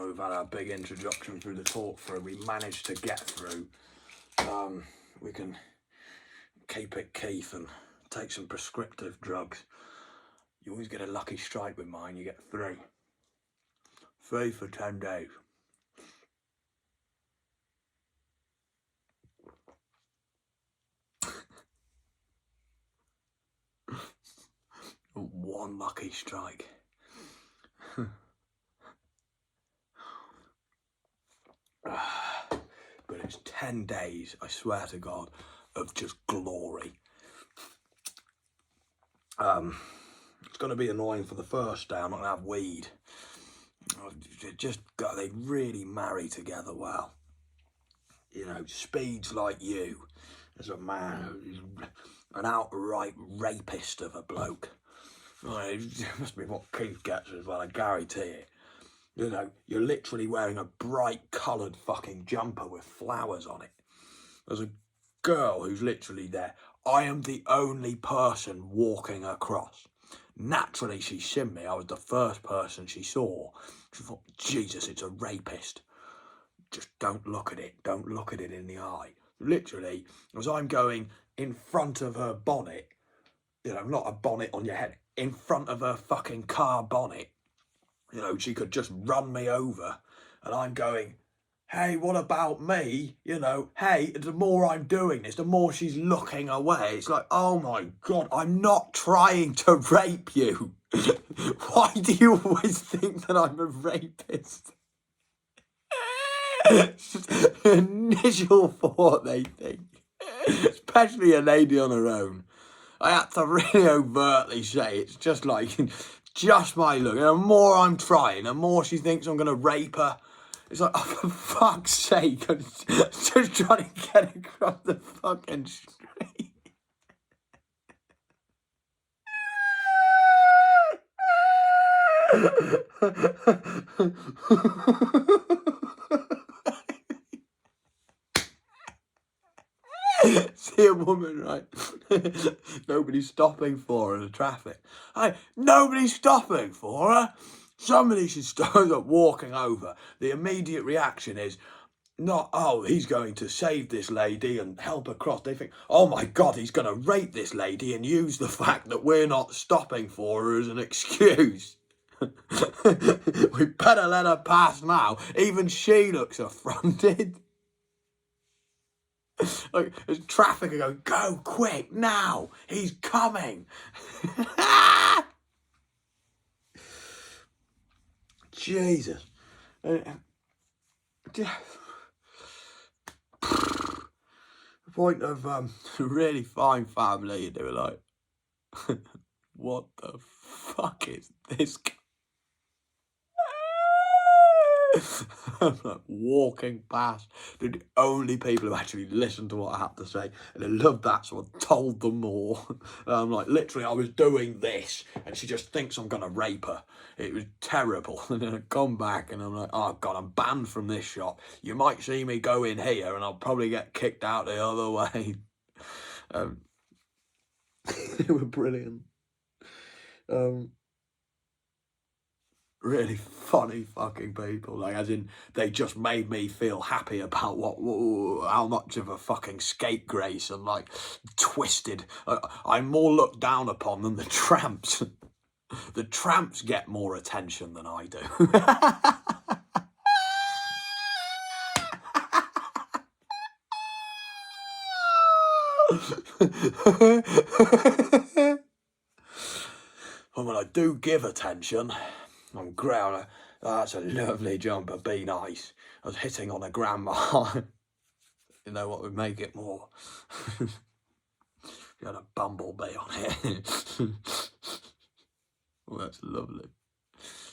we've had our big introduction through the talk through. We managed to get through. We can keep it Keith and take some prescriptive drugs. You always get a lucky strike with mine. You get 3. 3 for 10 days. One lucky strike. But it's 10 days, I swear to God, of just glory. It's going to be annoying for the first day. I'm not going to have weed. They really marry together well. You know, Speed's like you as a man, an outright rapist of a bloke. It must be what Keith gets as well, I guarantee it. You know, you're literally wearing a bright coloured fucking jumper with flowers on it. There's a girl who's literally there. I am the only person walking across. Naturally, she's seen me. I was the first person she saw. She thought, Jesus, it's a rapist. Just don't look at it. Don't look at it in the eye. Literally, as I'm going in front of her bonnet, you know, not a bonnet on your head, in front of her fucking car bonnet, you know, she could just run me over. And I'm going, hey, what about me? You know, hey, the more I'm doing this, the more she's looking away. It's like, oh my God, I'm not trying to rape you. Why do you always think that I'm a rapist? It's just an initial thought, they think. Especially a lady on her own. I had to really overtly say it's just like, just my look. And the more I'm trying, the more she thinks I'm going to rape her. It's like, oh, for fuck's sake, I'm just trying to get across the fucking street. See a woman, right? Nobody's stopping for her in the traffic. Hey, nobody's stopping for her. Somebody should start walking over. The immediate reaction is not, oh, he's going to save this lady and help her cross. They think, oh my God, he's going to rape this lady and use the fact that we're not stopping for her as an excuse. We better let her pass now. Even she looks affronted. Like, there's traffic and go quick now, he's coming. Jesus. The point of a really fine family, they were like, what the fuck is this? I'm like walking past. They're the only people who actually listened to what I had to say, and I loved that, so I told them more. I'm like, literally, I was doing this, and she just thinks I'm gonna rape her. It was terrible. And then I come back, and I'm like, oh God, I'm banned from this shop. You might see me go in here, and I'll probably get kicked out the other way. They were brilliant. Really funny fucking people, like, as in, they just made me feel happy about how much of a fucking scapegrace and like twisted. I'm more looked down upon than the Tramps. The Tramps get more attention than I do. And when I do give attention, I'm growling, oh, that's a lovely jumper, be nice. I was hitting on a grandma. You know what would make it more? You had a bumblebee on it. Well, that's lovely.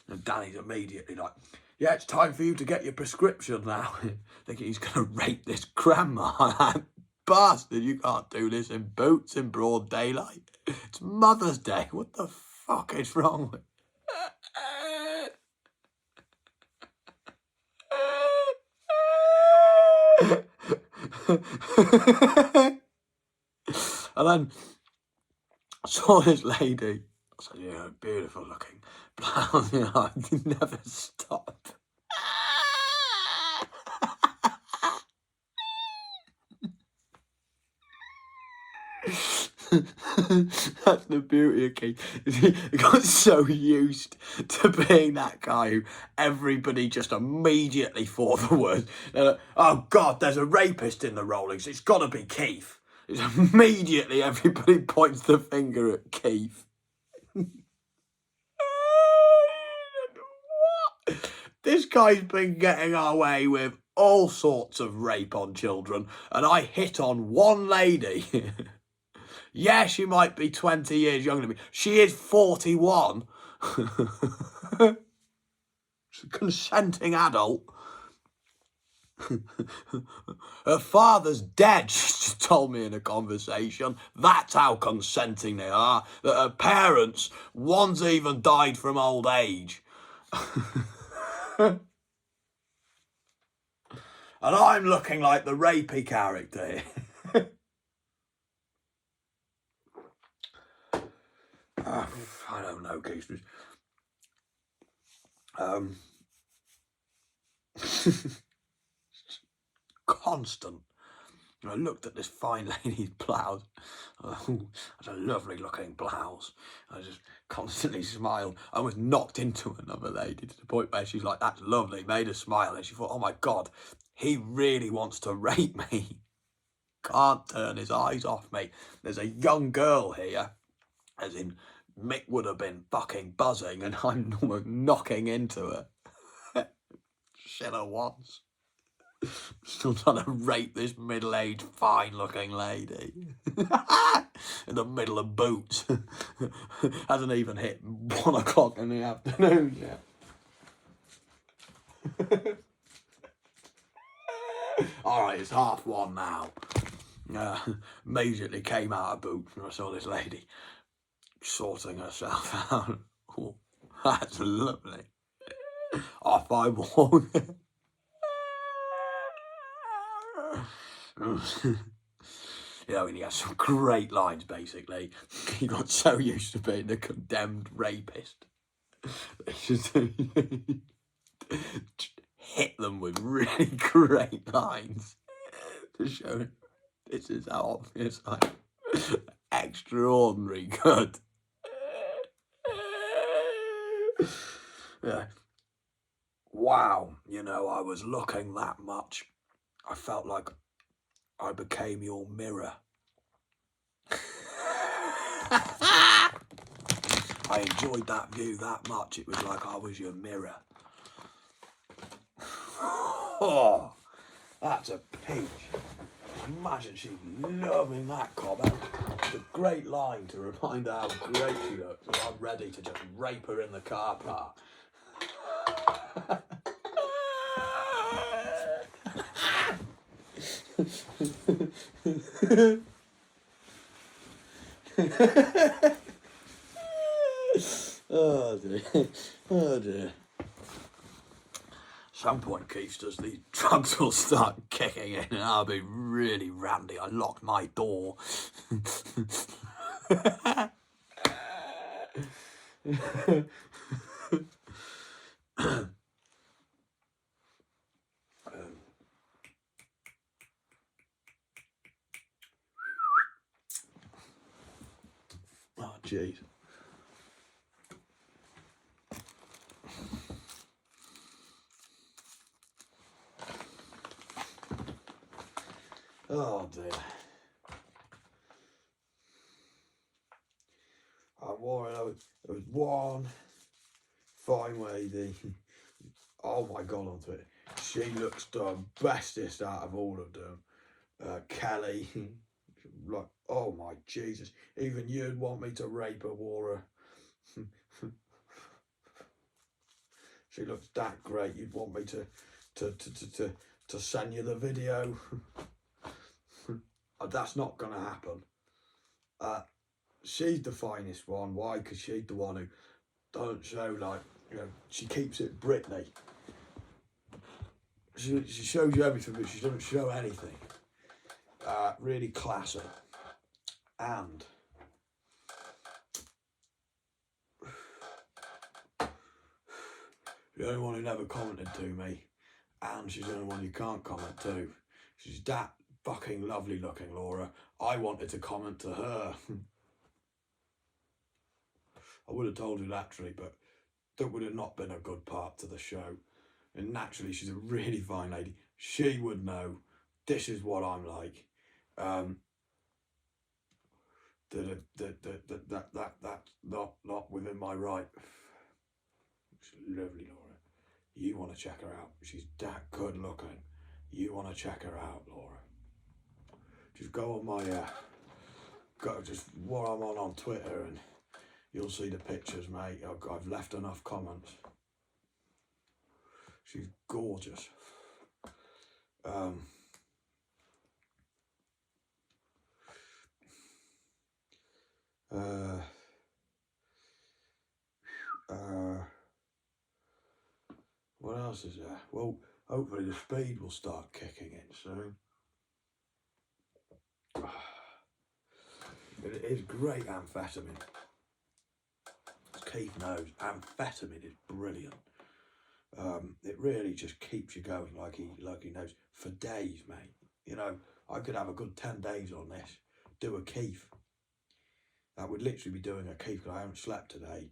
And Danny's immediately like, yeah, it's time for you to get your prescription now. Thinking he's going to rape this grandma. Bastard, you can't do this in boots in broad daylight. It's Mother's Day. What the fuck is wrong with And then I saw this lady. I said, yeah, beautiful looking blouse. You know, I never stopped. That's the beauty of Keith. He got so used to being that guy who everybody just immediately thought the word. They're like, oh God, there's a rapist in the Rollings. It's got to be Keith. It's immediately everybody points the finger at Keith. What? This guy's been getting away with all sorts of rape on children, and I hit on one lady. Yeah, she might be 20 years younger than me. She is 41. She's a consenting adult. Her father's dead, she just told me in a conversation. That's how consenting they are. That her parents, one's even died from old age. And I'm looking like the rapey character here. I don't know, Keith. Constant. And I looked at this fine lady's blouse. Oh, that's a lovely looking blouse. I just constantly smiled. I was knocked into another lady to the point where she's like, that's lovely, made her smile. And she thought, oh my God, he really wants to rape me. Can't turn his eyes off me. There's a young girl here, as in Mick would have been fucking buzzing, and I'm knocking into her. Shit her once. Still trying to rape this middle-aged, fine-looking lady. In the middle of Boots. Hasn't even hit 1 o'clock in the afternoon yet. Alright, it's 1:30 now. Immediately came out of Boots and I saw this lady sorting herself out. Oh, that's lovely. Off I walked. You know, and he has some great lines, basically. He got so used to being the condemned rapist. He just hit them with really great lines to show him this is how obvious I am. Extraordinary good. Yeah. Wow, you know, I was looking that much. I felt like I became your mirror. I enjoyed that view that much. It was like I was your mirror. Oh, that's a peach. Imagine she's loving that comment. It's a great line to remind her how great she looks. So I'm ready to just rape her in the car park. Oh dear. Oh dear. At some point, Keith, does these drugs will start kicking in and I'll be really randy. I locked my door. Oh, jeez. Oh dear. I wore it. There was one fine lady. Oh my God, onto it. She looks the bestest out of all of them. Kelly. Like, oh my Jesus. Even you'd want me to rape her, wore her. She looks that great. You'd want me to send you the video. That's not gonna happen. She's the finest one. Why? Because she's the one who don't show, like, you know, she keeps it Britney. She shows you everything, but she doesn't show anything. Really classy. And the only one who never commented to me, and she's the only one you can't comment to. She's that fucking lovely looking, Laura. I wanted to comment to her. I would have told you naturally, but that would have not been a good part to the show. And naturally, she's a really fine lady. She would know this is what I'm like. That's not within my right. It's lovely, Laura. You want to check her out. She's that good looking. You want to check her out, Laura. Just go on my, just what I'm on Twitter and you'll see the pictures, mate. I've left enough comments. She's gorgeous. What else is there? Well, hopefully the speed will start kicking in soon. It is great amphetamine. As Keith knows, amphetamine is brilliant. It really just keeps you going like he knows for days, mate. You know, I could have a good 10 days on this, do a Keith. That would literally be doing a Keith because I haven't slept today,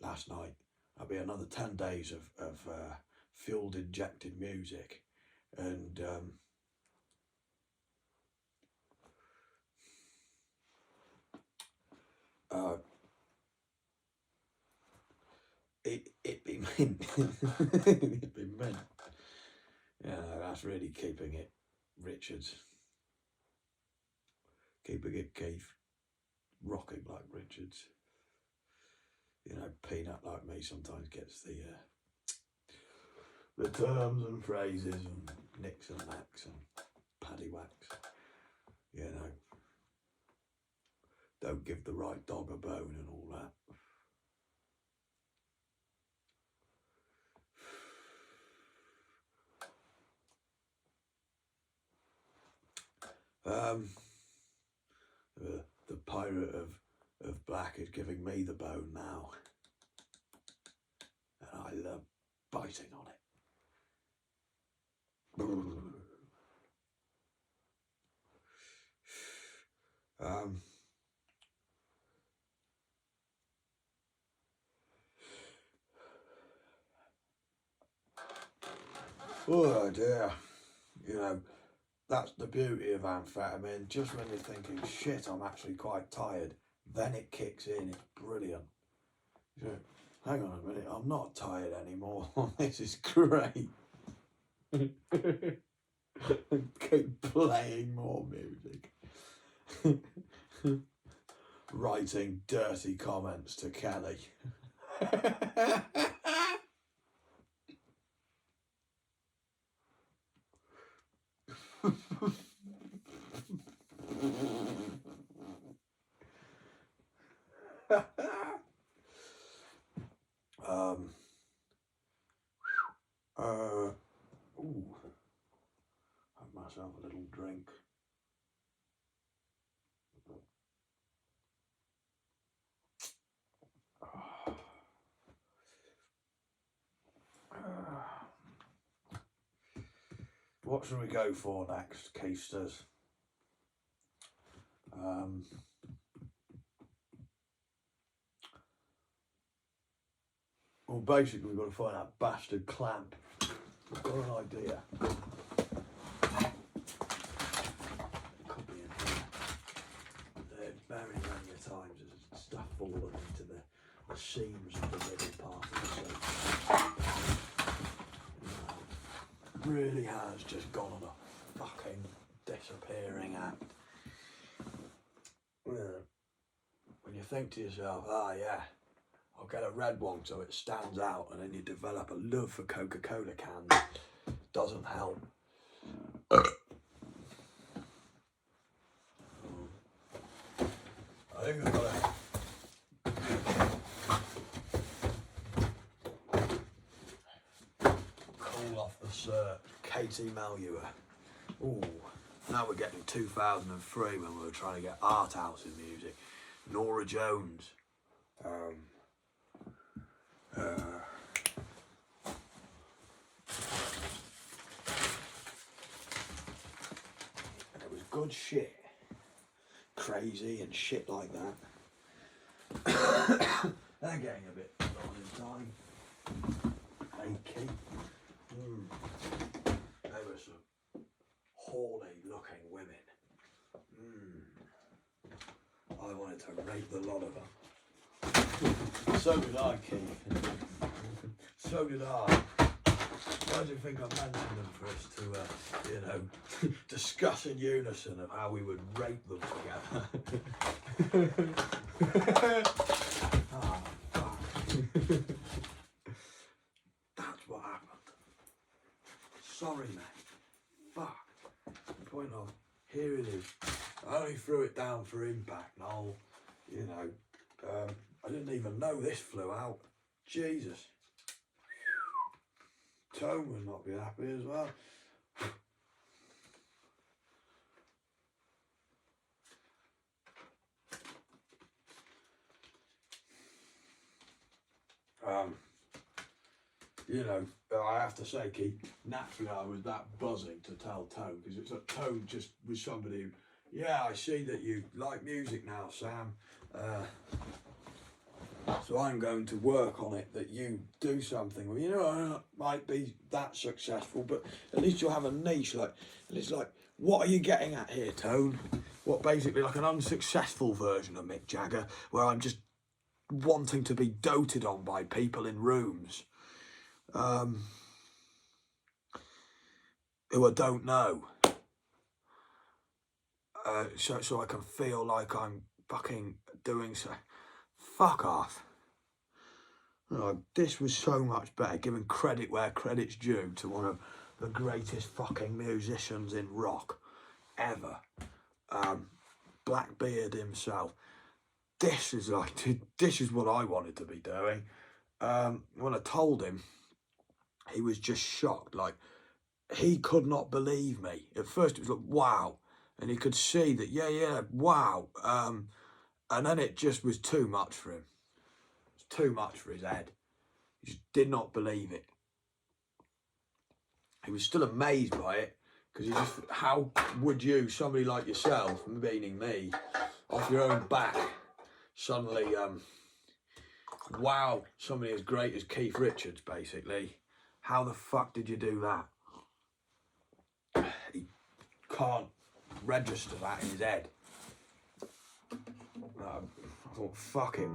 last night. That'll be another 10 days of fueled injected music. And it'd be mint. It'd be mint. Yeah, that's really keeping it Richards. Keeping it Keith. Rocking like Richards. You know, Peanut like me sometimes gets the terms and phrases and nicks and knacks and paddywhacks. You know, don't give the right dog a bone and all that. The pirate of black is giving me the bone now, and I love biting on it. Oh dear, you know, that's the beauty of amphetamine. Just when you're thinking, shit, I'm actually quite tired, then it kicks in. It's brilliant. You know, hang on a minute, I'm not tired anymore. This is great. Keep playing more music. Writing dirty comments to Kelly. Have myself a little drink. What should we go for next, Keisters? Well, basically, we've got to find that bastard clamp. I've got an idea. It could be in here. Very many times there's stuff falling into the seams of the middle part of the soap. Really has just gone on a fucking disappearing act. When you think to yourself, yeah, I'll get a red one so it stands out, and then you develop a love for Coca-Cola cans. Doesn't help. I think I've got to call off the search. Katie Malua. Ooh, now we're getting 2003 when we were trying to get art house in music. Nora Jones. It was good shit. Crazy and shit like that. They're getting a bit long in time. Achy. They were some horny looking women. I wanted to rape the lot of them. So did I, Keith. So did I. Why do you think I mentioned them for us to, you know, discuss in unison of how we would rape them together? Oh, fuck. That's what happened. Sorry, mate. Fuck. The point of, here it is. I only threw it down for impact, Noel. You know, I didn't even know this flew out. Jesus. Tone would not be happy as well. You know, I have to say, Keith, naturally I was that buzzing to tell Tone, because it's a Tone just was somebody who, yeah, I see that you like music now, Sam. So I'm going to work on it, that you do something. Well, you know, I might be that successful, but at least you'll have a niche. Like, and it's like, what are you getting at here, Tone? What, basically like an unsuccessful version of Mick Jagger, where I'm just wanting to be doted on by people in rooms who I don't know, so I can feel like I'm fucking doing so. Fuck off. Oh, this was so much better, giving credit where credit's due to one of the greatest fucking musicians in rock ever. Blackbeard himself. This is what I wanted to be doing. When I told him, he was just shocked. Like, he could not believe me. At first it was like, wow. And he could see that, yeah, wow. And then it just was too much for him. It was too much for his head. He just did not believe it. He was still amazed by it, because he just, how would you, somebody like yourself, meaning me, off your own back, suddenly, wow, somebody as great as Keith Richards, basically. How the fuck did you do that? He can't register that in his head. I thought, fuck it.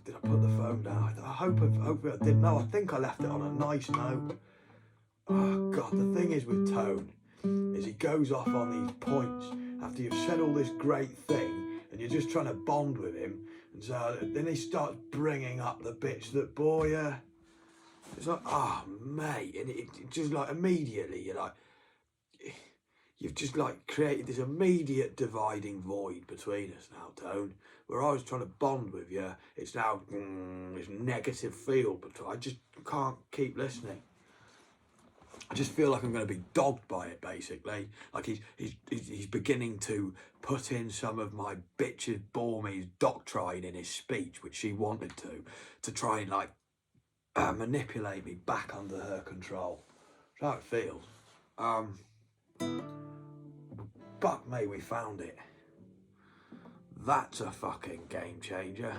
Did I put the phone down? I hope I didn't. No, I think I left it on a nice note. Oh God, the thing is with Tone, is he goes off on these points after you've said all this great thing and you're just trying to bond with him, and so then he starts bringing up the bits that bore you. It's like, oh mate, and it just like immediately you're like, you've just like created this immediate dividing void between us now, Tone. Where I was trying to bond with you, it's now this negative feel, but I just can't keep listening. I just feel like I'm going to be dogged by it, basically. Like he's beginning to put in some of my bitches bore me's doctrine in his speech, which she wanted to try and like manipulate me back under her control. That's how it feels. But may we found it. That's a fucking game changer.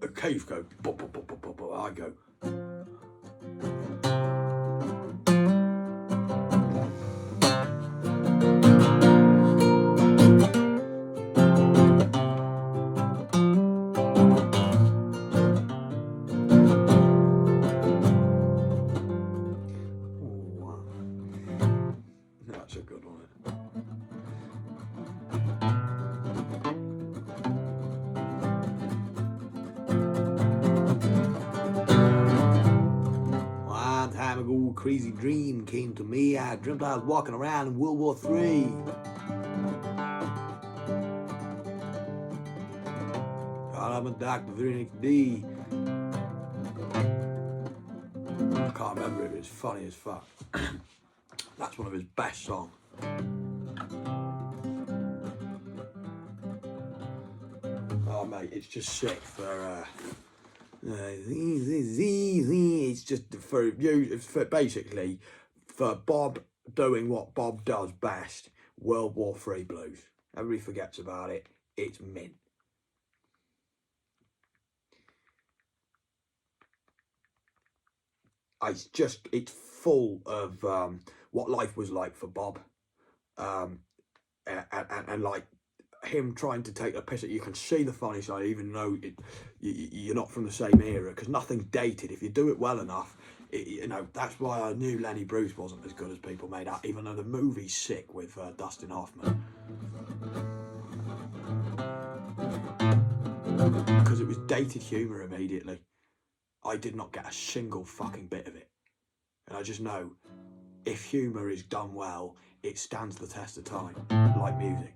A cave go, bop, bop, bop, bop, bop, bop. I go. That's a good one. One time ago, a crazy dream came to me. I dreamt I was walking around in World War III. Got up and docked the very next day. I can't remember it, but it's funny as fuck. That's one of his best songs. Oh mate, it's just sick for It's just for you, basically for Bob doing what Bob does best, World War III blues. Everybody forgets about it. It's mint. It's full of what life was like for Bob, and like him trying to take a piss at you. Can see the funny side, even though you're not from the same era, because nothing's dated. If you do it well enough, you know, that's why I knew Lenny Bruce wasn't as good as people made out, even though the movie's sick with Dustin Hoffman. Because it was dated humour immediately. I did not get a single fucking bit of it. And I just know, if humour is done well, it stands the test of time, like music.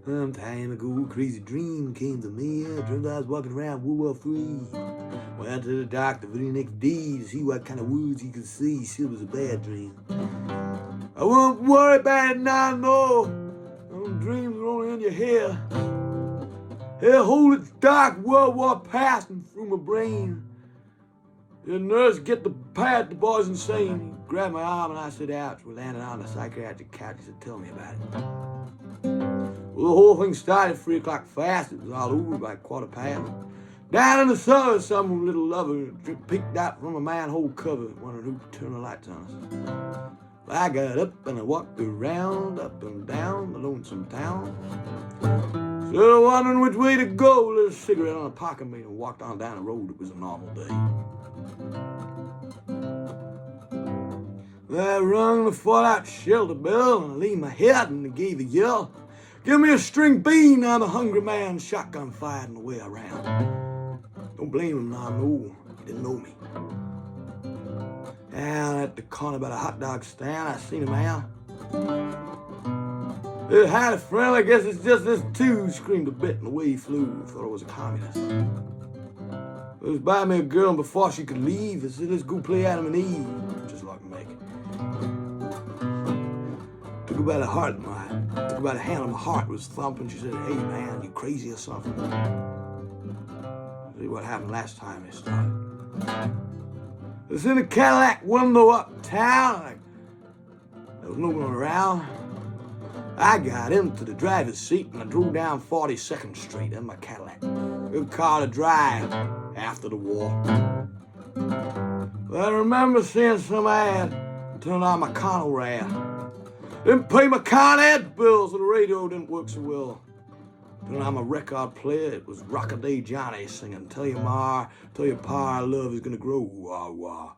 Some time ago, a crazy dream came to me. I dreamed I was walking around World War III. Went to the doctor the very next day to see what kind of words he could see. Still was a bad dream. I won't worry about it now, no. Them dreams are only in your head. Hell, hold its dark World War passing through my brain. The nurse get the pad, the boy's insane. He grabbed my arm and I said, ouch. We landed on the psychiatric couch. He said, tell me about it. Well, the whole thing started at 3 o'clock fast. It was all over by 1:15. Down in the cellar, some little lover peeked out from a manhole cover, wondering who could turn the lights on us. I got up and I walked around, up and down the lonesome town. Still wondering which way to go, lit a cigarette on a pocket meter and walked on down the road. It was a normal day. I rung the fallout shelter bell and I leaned my head and I gave a yell. Give me a string bean, I'm a hungry man, shotgun fired on the way around. Don't blame him now, no, he didn't know me. Down at the corner by the hot dog stand, I seen a man. Hey, howdy friend, I guess it's just this too, screamed a bit and away he flew. Thought I was a communist. It was by me a girl and before she could leave, I said, let's go play Adam and Eve, just like Meg. Took her by the heart, took her by the hand on my heart was thumping. She said, hey man, you crazy or something? See what happened last time it started. I was in a Cadillac window uptown. There was no one around. I got into the driver's seat and I drove down 42nd Street in my Cadillac. Good car to drive after the war. But I remember seeing some ad and turned on my Con rad. Didn't pay my Con Ed bills, so the radio didn't work so well. Turned on my record player, it was Rockaday Johnny singing, tell your ma, tell your pa, love is gonna grow, wah wah.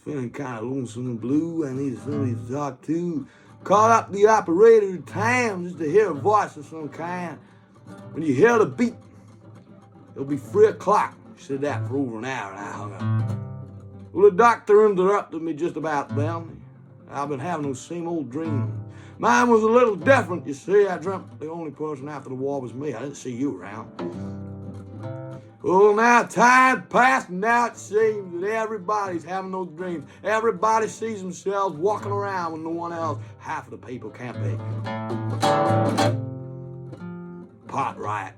Feeling kind of lonesome and blue, I needed somebody to talk to. Called up the operator at time just to hear a voice of some kind. When you hear the beat, it'll be 3 o'clock. She said that for over an hour and I hung up. Well, the doctor interrupted me just about then. I've been having those same old dreams. Mine was a little different, you see. I dreamt the only person after the war was me. I didn't see you around. Well, now time passed, and now it seems that everybody's having those dreams. Everybody sees themselves walking around with no one else. Half of the people can't be part right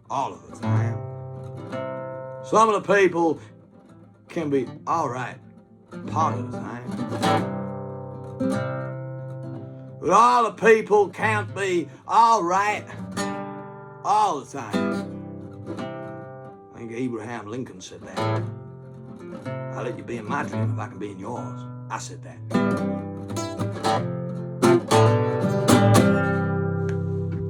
all of the time. Some of the people can be all right part of the time. But all the people can't be all right all the time. I think Abraham Lincoln said that. I'll let you be in my dream if I can be in yours. I said that.